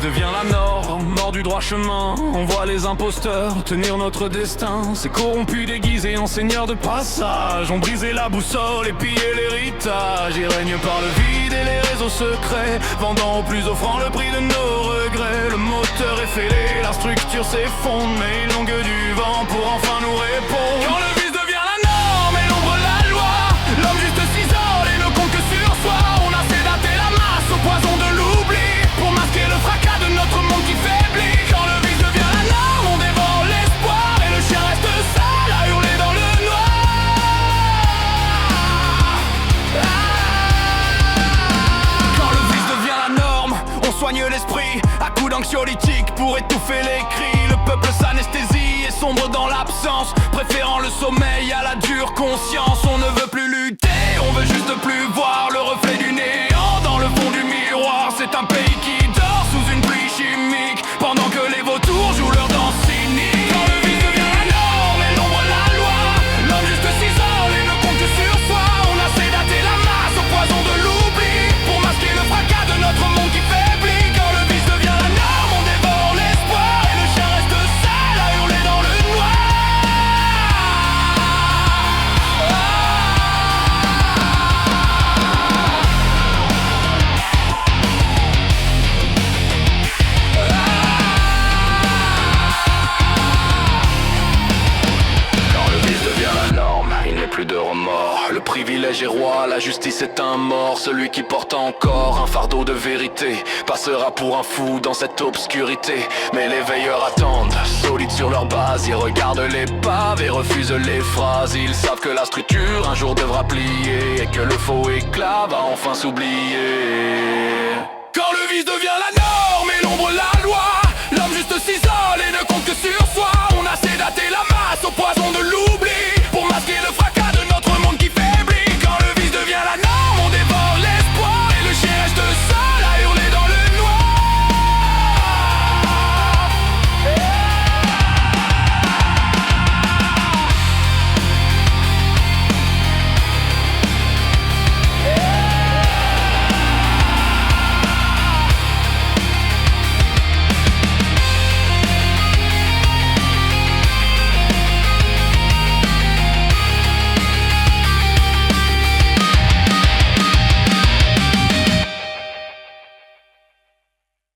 vice devient la norme, mort du droit chemin. On voit les imposteurs tenir notre destin. Ces corrompus déguisés en seigneurs de passage ont brisé la boussole et pillé l'héritage. Ils règnent par le vide et les réseaux secrets, vendant au plus offrant le prix de nos regrets. Le moteur est fêlé, la structure s'effondre, mais ils n'ont que du vent pour enfin nous répondre. Quand le vice devient la norme et l'ombre la loi, l'homme juste s'isole et ne compte que sur soi. On a sédaté la masse au poison de l'oubli pour masquer le fracas de notre monde qui faiblit. Quand le vice devient la norme, on dévore l'espoir et le chien reste seul à hurler dans le noir. Quand le vice devient la norme, on soigne l'esprit à coups d'anxiolytiques pour étouffer les cris. Le peuple s'anesthésie et sombre dans l'absence, préférant le sommeil à la dure conscience. On ne veut plus lutter, on veut juste plus voir le reflet du néant dans le fond du miroir. C'est un pays qui dort sous une pluie chimique, pendant que les vautours jouent leur danse cynique. Quand le vice devient la norme et l'ombre la loi, l'homme juste s'isole et ne compte que sur soi. On a sédaté la masse au poison de l'oubli pour masquer le fracas de notre monde qui faiblit. Quand le vice devient la norme, on dévore l'espoir et le chien reste seul à hurler dans le noir. Plus de remords, le privilège est roi, la justice est un mort. Celui qui porte encore un fardeau de vérité passera pour un fou dans cette obscurité. Mais les veilleurs attendent, solides sur leur base. Ils regardent l'épave et refusent les phrases. Ils savent que la structure un jour devra plier et que le faux éclat va enfin s'oublier. Quand le vice devient la norme et l'ombre la loi, l'homme juste s'isole et ne compte que sur soi. On a sédaté la masse au poison de l'oubli